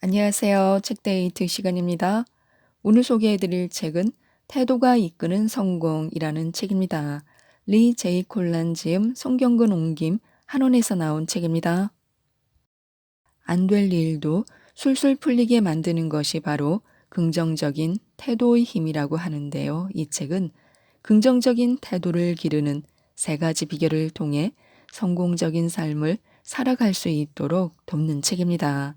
안녕하세요. 책데이트 시간입니다. 오늘 소개해드릴 책은 태도가 이끄는 성공이라는 책입니다. 리 제이 콜란 지음, 송경근 옮김, 한원에서 나온 책입니다. 안 될 일도 술술 풀리게 만드는 것이 바로 긍정적인 태도의 힘이라고 하는데요. 이 책은 긍정적인 태도를 기르는 세 가지 비결을 통해 성공적인 삶을 살아갈 수 있도록 돕는 책입니다.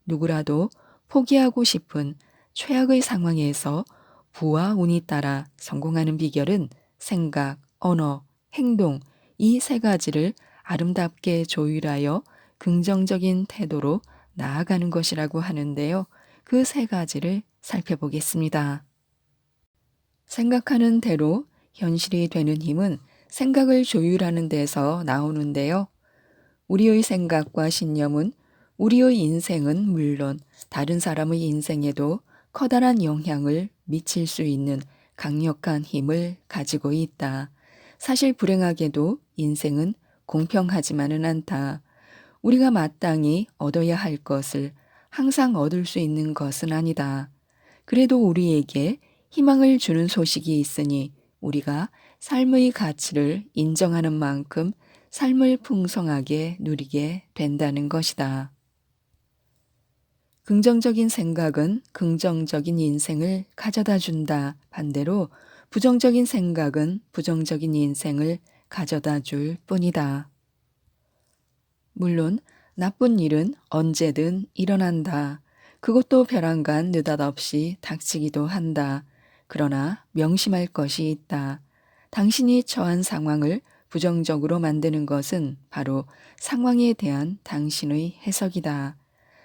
누구라도 포기하고 싶은 최악의 상황에서 부와 운이 따라 성공하는 비결은 생각, 언어, 행동 이 세 가지를 아름답게 조율하여 긍정적인 태도로 나아가는 것이라고 하는데요. 그 세 가지를 살펴보겠습니다. 생각하는 대로 현실이 되는 힘은 생각을 조율하는 데서 나오는데요. 우리의 생각과 신념은 우리의 인생은 물론 다른 사람의 인생에도 커다란 영향을 미칠 수 있는 강력한 힘을 가지고 있다. 사실 불행하게도 인생은 공평하지만은 않다. 우리가 마땅히 얻어야 할 것을 항상 얻을 수 있는 것은 아니다. 그래도 우리에게 희망을 주는 소식이 있으니 우리가 삶의 가치를 인정하는 만큼 삶을 풍성하게 누리게 된다는 것이다. 긍정적인 생각은 긍정적인 인생을 가져다 준다. 반대로 부정적인 생각은 부정적인 인생을 가져다 줄 뿐이다. 물론 나쁜 일은 언제든 일어난다. 그것도 벼랑간 느닷없이 닥치기도 한다. 그러나 명심할 것이 있다. 당신이 처한 상황을 부정적으로 만드는 것은 바로 상황에 대한 당신의 해석이다.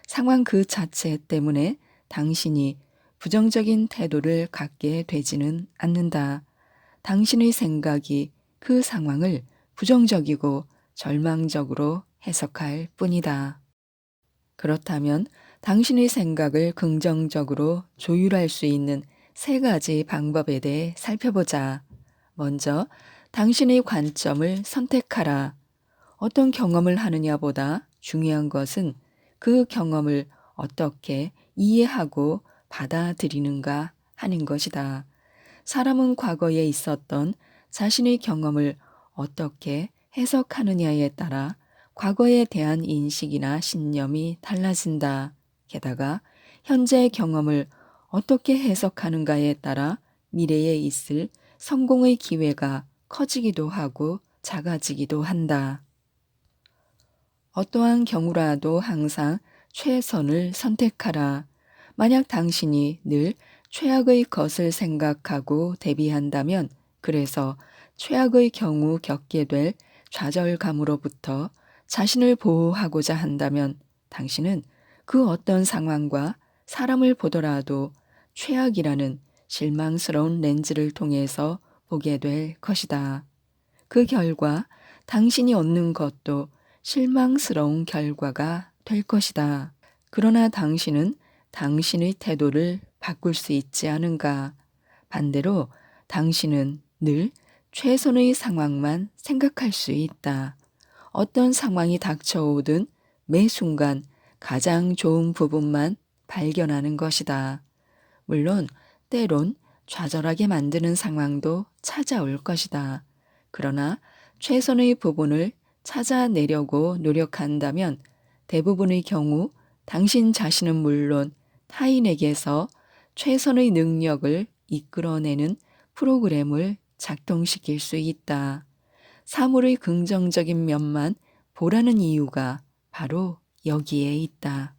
상황 그 자체 때문에 당신이 부정적인 태도를 갖게 되지는 않는다. 당신의 생각이 그 상황을 부정적이고 절망적으로 해석할 뿐이다. 그렇다면 당신의 생각을 긍정적으로 조율할 수 있는 세 가지 방법에 대해 살펴보자. 먼저, 당신의 관점을 선택하라. 어떤 경험을 하느냐보다 중요한 것은 그 경험을 어떻게 이해하고 받아들이는가 하는 것이다. 사람은 과거에 있었던 자신의 경험을 어떻게 해석하느냐에 따라 과거에 대한 인식이나 신념이 달라진다. 게다가 현재의 경험을 어떻게 해석하는가에 따라 미래에 있을 성공의 기회가 커지기도 하고 작아지기도 한다. 어떠한 경우라도 항상 최선을 선택하라. 만약 당신이 늘 최악의 것을 생각하고 대비한다면, 그래서 최악의 경우 겪게 될 좌절감으로부터 자신을 보호하고자 한다면, 당신은 그 어떤 상황과 사람을 보더라도 최악이라는 실망스러운 렌즈를 통해서 보게 될 것이다. 그 결과 당신이 얻는 것도 실망스러운 결과가 될 것이다. 그러나 당신은 당신의 태도를 바꿀 수 있지 않은가? 반대로 당신은 늘 최선의 상황만 생각할 수 있다. 어떤 상황이 닥쳐오든 매 순간 가장 좋은 부분만 발견하는 것이다. 물론 때론 좌절하게 만드는 상황도 찾아올 것이다. 그러나 최선의 부분을 찾아내려고 노력한다면 대부분의 경우 당신 자신은 물론 타인에게서 최선의 능력을 이끌어내는 프로그램을 작동시킬 수 있다. 사물의 긍정적인 면만 보라는 이유가 바로 여기에 있다.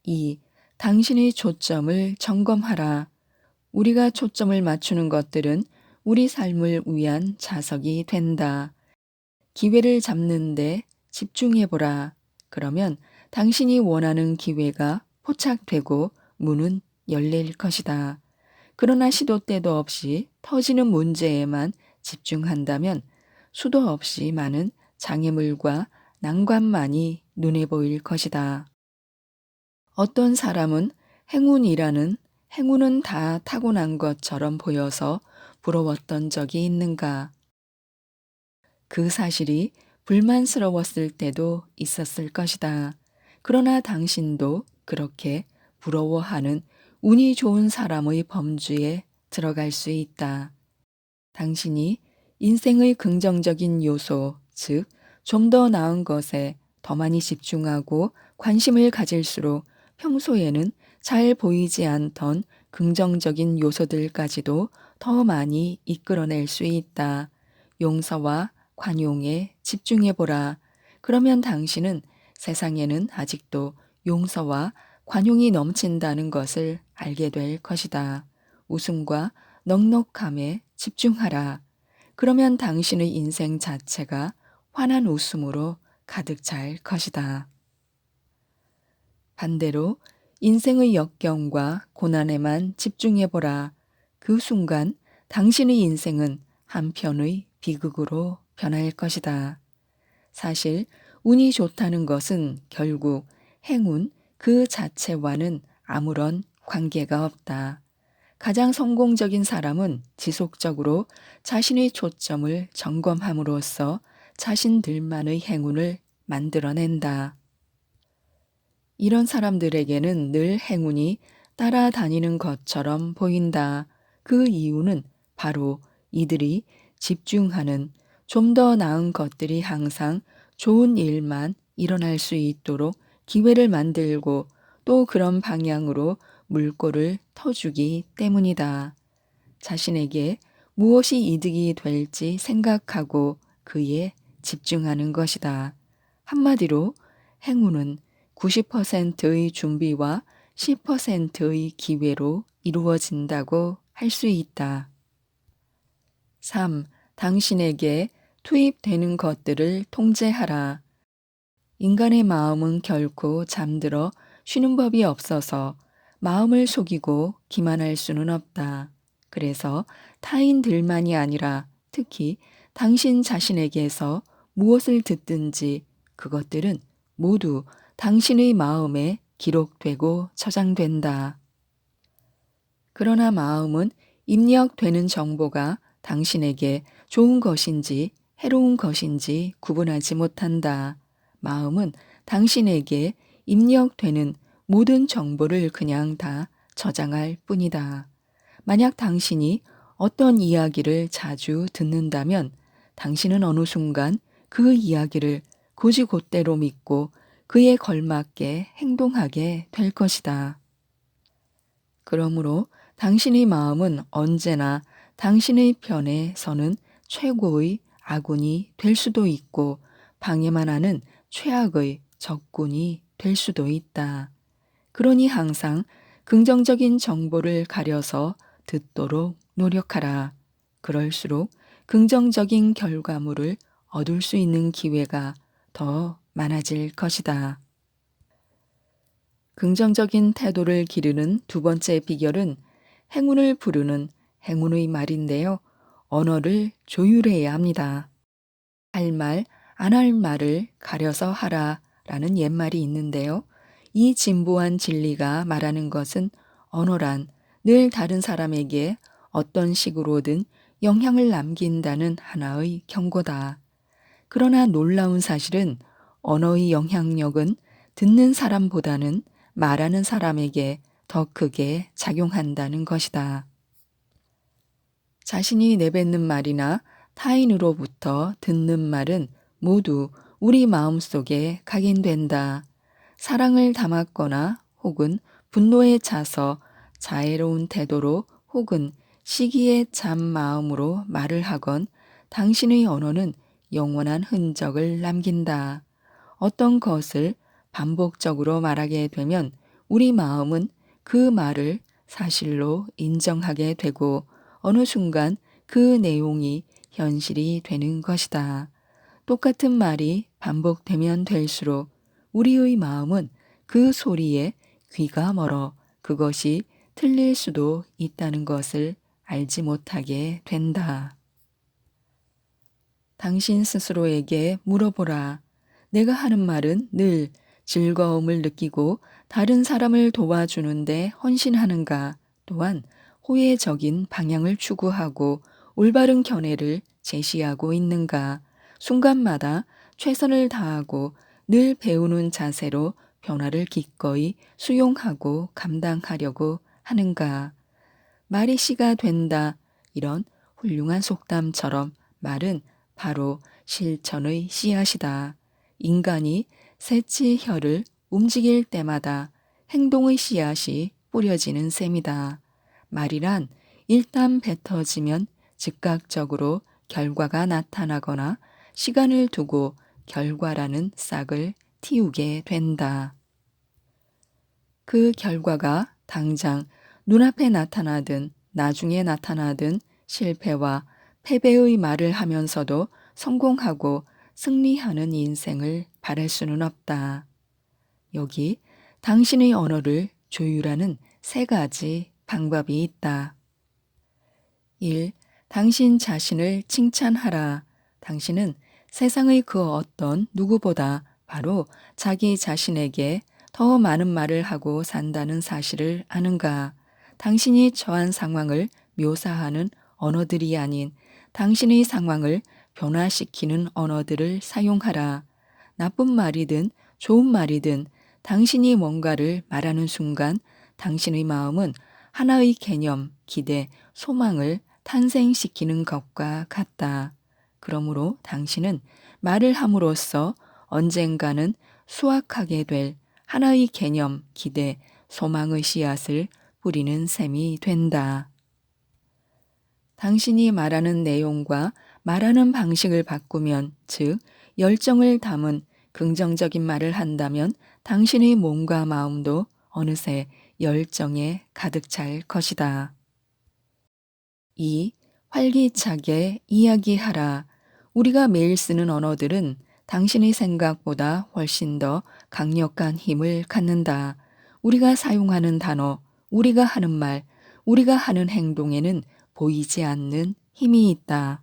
2. 당신의 초점을 점검하라. 우리가 초점을 맞추는 것들은 우리 삶을 위한 자석이 된다. 기회를 잡는데 집중해보라. 그러면 당신이 원하는 기회가 포착되고 문은 열릴 것이다. 그러나 시도 때도 없이 터지는 문제에만 집중한다면 수도 없이 많은 장애물과 난관만이 눈에 보일 것이다. 어떤 사람은 행운은 다 타고난 것처럼 보여서 부러웠던 적이 있는가? 그 사실이 불만스러웠을 때도 있었을 것이다. 그러나 당신도 그렇게 부러워하는 운이 좋은 사람의 범주에 들어갈 수 있다. 당신이 인생의 긍정적인 요소, 즉, 좀 더 나은 것에 더 많이 집중하고 관심을 가질수록 평소에는 잘 보이지 않던 긍정적인 요소들까지도 더 많이 이끌어낼 수 있다. 용서와 관용에 집중해보라. 그러면 당신은 세상에는 아직도 용서와 관용이 넘친다는 것을 알게 될 것이다. 웃음과 넉넉함에 집중하라. 그러면 당신의 인생 자체가 환한 웃음으로 가득 찰 것이다. 반대로 인생의 역경과 고난에만 집중해보라. 그 순간 당신의 인생은 한편의 비극으로 변할 것이다. 사실 운이 좋다는 것은 결국 행운 그 자체와는 아무런 관계가 없다. 가장 성공적인 사람은 지속적으로 자신의 초점을 점검함으로써 자신들만의 행운을 만들어낸다. 이런 사람들에게는 늘 행운이 따라다니는 것처럼 보인다. 그 이유는 바로 이들이 집중하는 좀 더 나은 것들이 항상 좋은 일만 일어날 수 있도록 기회를 만들고 또 그런 방향으로 물꼬를 터주기 때문이다. 자신에게 무엇이 이득이 될지 생각하고 그에 집중하는 것이다. 한마디로 행운은 90%의 준비와 10%의 기회로 이루어진다고 할 수 있다. 3. 당신에게 투입되는 것들을 통제하라. 인간의 마음은 결코 잠들어 쉬는 법이 없어서 마음을 속이고 기만할 수는 없다. 그래서 타인들만이 아니라 특히 당신 자신에게서 무엇을 듣든지 그것들은 모두 당신의 마음에 기록되고 저장된다. 그러나 마음은 입력되는 정보가 당신에게 좋은 것인지 해로운 것인지 구분하지 못한다. 마음은 당신에게 입력되는 모든 정보를 그냥 다 저장할 뿐이다. 만약 당신이 어떤 이야기를 자주 듣는다면 당신은 어느 순간 그 이야기를 곧이곧대로 믿고 그에 걸맞게 행동하게 될 것이다. 그러므로 당신의 마음은 언제나 당신의 편에 서는 최고의 아군이 될 수도 있고 방해만 하는 최악의 적군이 될 수도 있다. 그러니 항상 긍정적인 정보를 가려서 듣도록 노력하라. 그럴수록 긍정적인 결과물을 얻을 수 있는 기회가 더 많아질 것이다. 긍정적인 태도를 기르는 두 번째 비결은 행운을 부르는 행운의 말인데요. 언어를 조율해야 합니다. 할 말, 안 할 말을 가려서 하라 라는 옛말이 있는데요. 이 진보한 진리가 말하는 것은 언어란 늘 다른 사람에게 어떤 식으로든 영향을 남긴다는 하나의 경고다. 그러나 놀라운 사실은 언어의 영향력은 듣는 사람보다는 말하는 사람에게 더 크게 작용한다는 것이다. 자신이 내뱉는 말이나 타인으로부터 듣는 말은 모두 우리 마음속에 각인된다. 사랑을 담았거나 혹은 분노에 차서 자애로운 태도로 혹은 시기에 찬 마음으로 말을 하건 당신의 언어는 영원한 흔적을 남긴다. 어떤 것을 반복적으로 말하게 되면 우리 마음은 그 말을 사실로 인정하게 되고 어느 순간 그 내용이 현실이 되는 것이다. 똑같은 말이 반복되면 될수록 우리의 마음은 그 소리에 귀가 멀어 그것이 틀릴 수도 있다는 것을 알지 못하게 된다. 당신 스스로에게 물어보라. 내가 하는 말은 늘 즐거움을 느끼고 다른 사람을 도와주는데 헌신하는가? 또한 호혜적인 방향을 추구하고 올바른 견해를 제시하고 있는가? 순간마다 최선을 다하고 늘 배우는 자세로 변화를 기꺼이 수용하고 감당하려고 하는가? 말이 씨가 된다. 이런 훌륭한 속담처럼 말은 바로 실천의 씨앗이다. 인간이 셋째 혀를 움직일 때마다 행동의 씨앗이 뿌려지는 셈이다. 말이란 일단 뱉어지면 즉각적으로 결과가 나타나거나 시간을 두고 결과라는 싹을 틔우게 된다. 그 결과가 당장 눈앞에 나타나든 나중에 나타나든 실패와 패배의 말을 하면서도 성공하고 승리하는 인생을 바랄 수는 없다. 여기 당신의 언어를 조율하는 세 가지 방법이 있다. 1. 당신 자신을 칭찬하라. 당신은 세상의 그 어떤 누구보다 바로 자기 자신에게 더 많은 말을 하고 산다는 사실을 아는가? 당신이 처한 상황을 묘사하는 언어들이 아닌 당신의 상황을 변화시키는 언어들을 사용하라. 나쁜 말이든 좋은 말이든 당신이 뭔가를 말하는 순간 당신의 마음은 하나의 개념, 기대, 소망을 탄생시키는 것과 같다. 그러므로 당신은 말을 함으로써 언젠가는 수확하게 될 하나의 개념, 기대, 소망의 씨앗을 뿌리는 셈이 된다. 당신이 말하는 내용과 말하는 방식을 바꾸면, 즉, 열정을 담은 긍정적인 말을 한다면 당신의 몸과 마음도 어느새 열정에 가득 찰 것이다. 2. 활기차게 이야기하라. 우리가 매일 쓰는 언어들은 당신의 생각보다 훨씬 더 강력한 힘을 갖는다. 우리가 사용하는 단어, 우리가 하는 말, 우리가 하는 행동에는 보이지 않는 힘이 있다.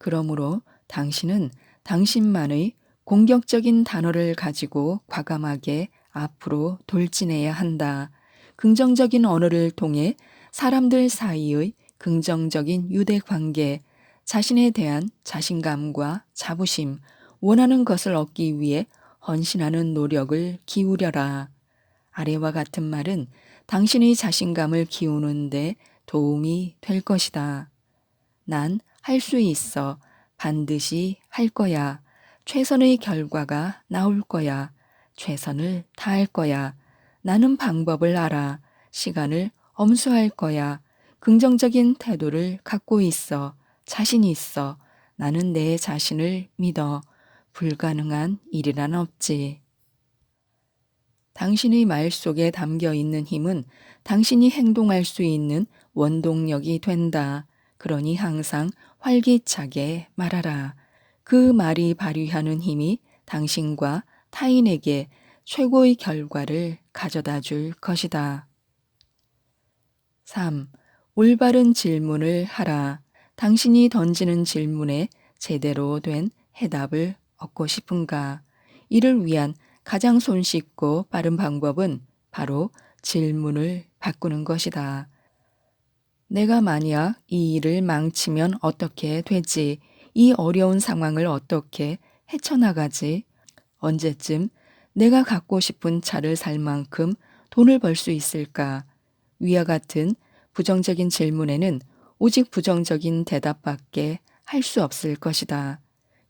그러므로 당신은 당신만의 공격적인 단어를 가지고 과감하게 앞으로 돌진해야 한다. 긍정적인 언어를 통해 사람들 사이의 긍정적인 유대 관계, 자신에 대한 자신감과 자부심, 원하는 것을 얻기 위해 헌신하는 노력을 기울여라. 아래와 같은 말은 당신의 자신감을 키우는데 도움이 될 것이다. 난 할 수 있어. 반드시 할 거야. 최선의 결과가 나올 거야. 최선을 다할 거야. 나는 방법을 알아. 시간을 엄수할 거야. 긍정적인 태도를 갖고 있어. 자신 있어. 나는 내 자신을 믿어. 불가능한 일이란 없지. 당신의 말 속에 담겨 있는 힘은 당신이 행동할 수 있는 원동력이 된다. 그러니 항상 활기차게 말하라. 그 말이 발휘하는 힘이 당신과 타인에게 최고의 결과를 가져다 줄 것이다. 3. 올바른 질문을 하라. 당신이 던지는 질문에 제대로 된 해답을 얻고 싶은가? 이를 위한 가장 손쉽고 빠른 방법은 바로 질문을 바꾸는 것이다. 내가 만약 이 일을 망치면 어떻게 되지? 이 어려운 상황을 어떻게 헤쳐나가지? 언제쯤 내가 갖고 싶은 차를 살 만큼 돈을 벌 수 있을까? 위와 같은 부정적인 질문에는 오직 부정적인 대답밖에 할 수 없을 것이다.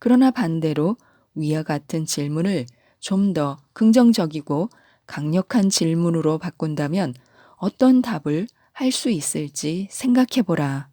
그러나 반대로 위와 같은 질문을 좀 더 긍정적이고 강력한 질문으로 바꾼다면 어떤 답을 할 수 있을지 생각해 보라.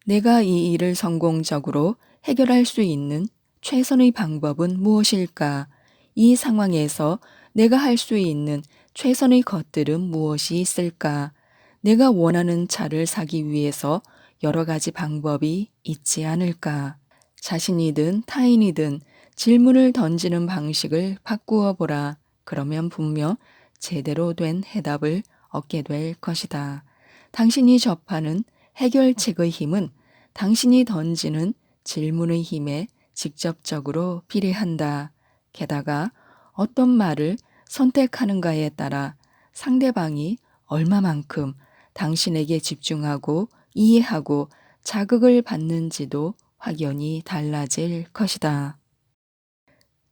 내가 이 일을 성공적으로 해결할 수 있는 최선의 방법은 무엇일까? 이 상황에서 내가 할 수 있는 최선의 것들은 무엇이 있을까? 내가 원하는 차를 사기 위해서 여러 가지 방법이 있지 않을까? 자신이든 타인이든 질문을 던지는 방식을 바꾸어 보라. 그러면 분명 제대로 된 해답을 얻게 될 것이다. 당신이 접하는 해결책의 힘은 당신이 던지는 질문의 힘에 직접적으로 비례한다. 게다가 어떤 말을 선택하는가에 따라 상대방이 얼마만큼 당신에게 집중하고 이해하고 자극을 받는지도 확연히 달라질 것이다.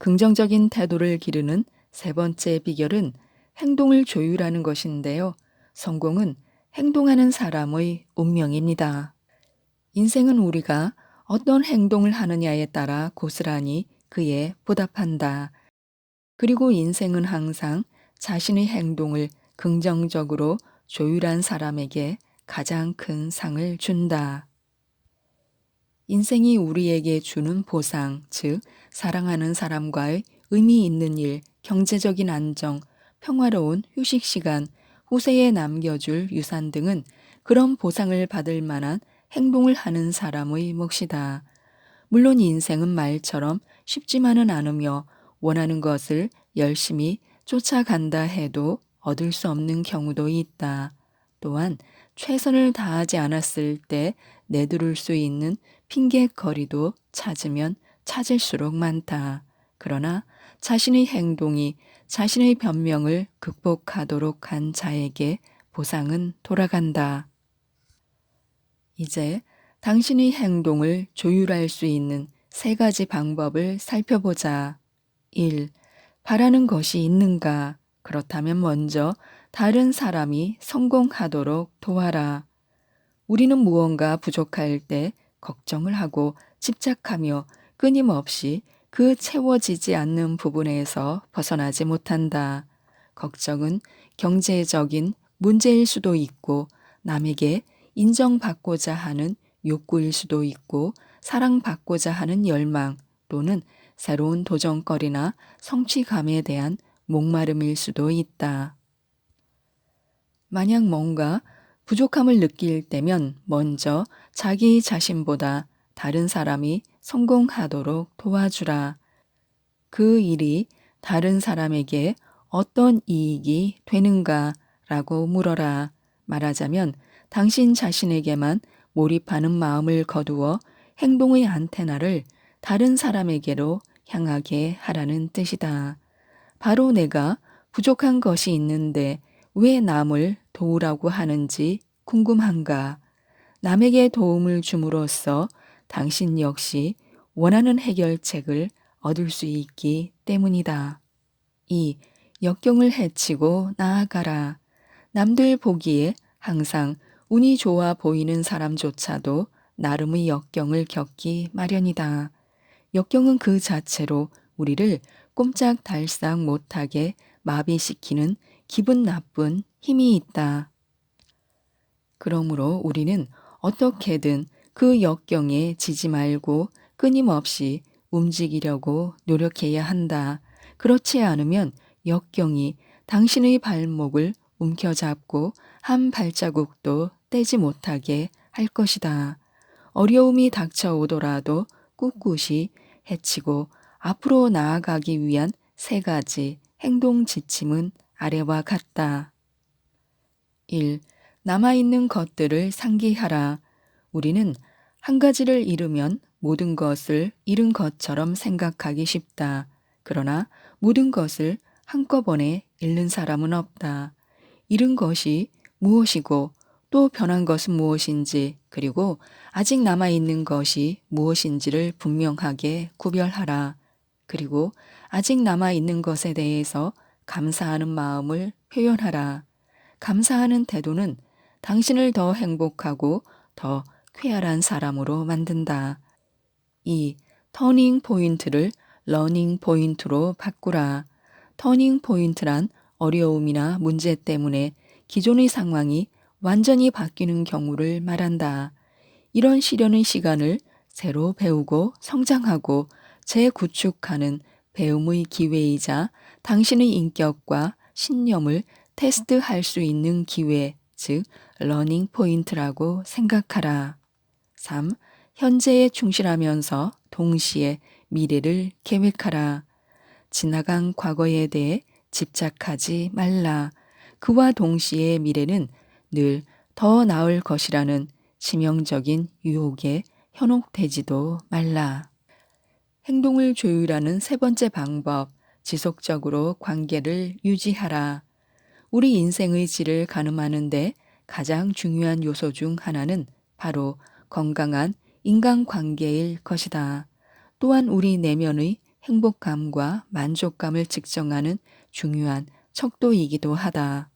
긍정적인 태도를 기르는 세 번째 비결은 행동을 조율하는 것인데요. 성공은 행동하는 사람의 운명입니다. 인생은 우리가 어떤 행동을 하느냐에 따라 고스란히 그에 보답한다. 그리고 인생은 항상 자신의 행동을 긍정적으로 조율한 사람에게 가장 큰 상을 준다. 인생이 우리에게 주는 보상, 즉, 사랑하는 사람과의 의미 있는 일, 경제적인 안정, 평화로운 휴식 시간, 후세에 남겨줄 유산 등은 그런 보상을 받을 만한 행동을 하는 사람의 몫이다. 물론 인생은 말처럼 쉽지만은 않으며 원하는 것을 열심히 쫓아간다 해도 얻을 수 없는 경우도 있다. 또한 최선을 다하지 않았을 때 내두를 수 있는 핑계거리도 찾으면 찾을수록 많다. 그러나 자신의 행동이 자신의 변명을 극복하도록 한 자에게 보상은 돌아간다. 이제 당신의 행동을 조율할 수 있는 세 가지 방법을 살펴보자. 1. 바라는 것이 있는가? 그렇다면 먼저 다른 사람이 성공하도록 도와라. 우리는 무언가 부족할 때 걱정을 하고 집착하며 끊임없이 그 채워지지 않는 부분에서 벗어나지 못한다. 걱정은 경제적인 문제일 수도 있고 남에게 인정받고자 하는 욕구일 수도 있고 사랑받고자 하는 열망 또는 새로운 도전거리나 성취감에 대한 목마름일 수도 있다. 만약 뭔가 부족함을 느낄 때면 먼저 자기 자신보다 다른 사람이 성공하도록 도와주라. 그 일이 다른 사람에게 어떤 이익이 되는가 라고 물어라. 말하자면 당신 자신에게만 몰입하는 마음을 거두어 행동의 안테나를 다른 사람에게로 향하게 하라는 뜻이다. 바로 내가 부족한 것이 있는데 왜 남을 도우라고 하는지 궁금한가? 남에게 도움을 줌으로써 당신 역시 원하는 해결책을 얻을 수 있기 때문이다. 2. 역경을 헤치고 나아가라. 남들 보기에 항상 운이 좋아 보이는 사람조차도 나름의 역경을 겪기 마련이다. 역경은 그 자체로 우리를 꼼짝달싹 못하게 마비시키는 기분 나쁜 힘이 있다. 그러므로 우리는 어떻게든 그 역경에 지지 말고 끊임없이 움직이려고 노력해야 한다. 그렇지 않으면 역경이 당신의 발목을 움켜잡고 한 발자국도 떼지 못하게 할 것이다. 어려움이 닥쳐오더라도 꿋꿋이 해치고 앞으로 나아가기 위한 세 가지 행동 지침은 아래와 같다. 1. 남아있는 것들을 상기하라. 우리는 한 가지를 잃으면 모든 것을 잃은 것처럼 생각하기 쉽다. 그러나 모든 것을 한꺼번에 잃는 사람은 없다. 잃은 것이 무엇이고 또 변한 것은 무엇인지 그리고 아직 남아있는 것이 무엇인지를 분명하게 구별하라. 그리고 아직 남아있는 것에 대해서 감사하는 마음을 표현하라. 감사하는 태도는 당신을 더 행복하고 더 쾌활한 사람으로 만든다. 2. 터닝 포인트를 러닝 포인트로 바꾸라. 터닝 포인트란 어려움이나 문제 때문에 기존의 상황이 완전히 바뀌는 경우를 말한다. 이런 시련의 시간을 새로 배우고 성장하고 재구축하는 배움의 기회이자 당신의 인격과 신념을 테스트할 수 있는 기회, 즉 러닝 포인트라고 생각하라. 3. 현재에 충실하면서 동시에 미래를 계획하라. 지나간 과거에 대해 집착하지 말라. 그와 동시에 미래는 늘 더 나을 것이라는 치명적인 유혹에 현혹되지도 말라. 행동을 조율하는 세 번째 방법, 지속적으로 관계를 유지하라. 우리 인생의 질을 가늠하는데 가장 중요한 요소 중 하나는 바로 건강한 인간관계일 것이다. 또한 우리 내면의 행복감과 만족감을 측정하는 중요한 척도이기도 하다.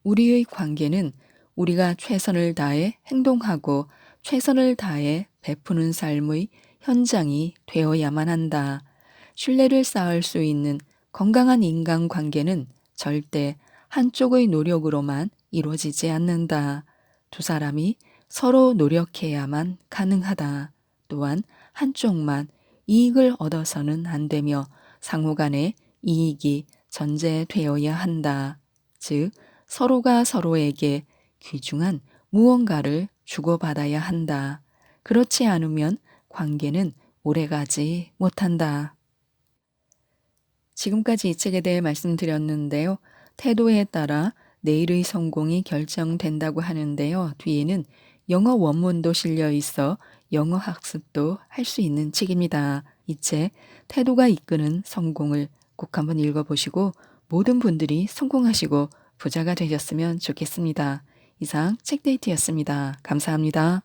우리의 관계는 우리가 최선을 다해 행동하고 최선을 다해 베푸는 삶의 현장이 되어야만 한다. 신뢰를 쌓을 수 있는 건강한 인간관계는 절대 한쪽의 노력으로만 이루어지지 않는다. 두 사람이 서로 노력해야만 가능하다. 또한 한쪽만 이익을 얻어서는 안 되며 상호 간의 이익이 전제되어야 한다. 즉, 서로가 서로에게 귀중한 무언가를 주고받아야 한다. 그렇지 않으면 관계는 오래가지 못한다. 지금까지 이 책에 대해 말씀드렸는데요. 태도에 따라 내일의 성공이 결정된다고 하는데요. 뒤에는 영어 원문도 실려 있어 영어 학습도 할 수 있는 책입니다. 이 책, 태도가 이끄는 성공을 꼭 한번 읽어보시고 모든 분들이 성공하시고 부자가 되셨으면 좋겠습니다. 이상 책데이트였습니다. 감사합니다.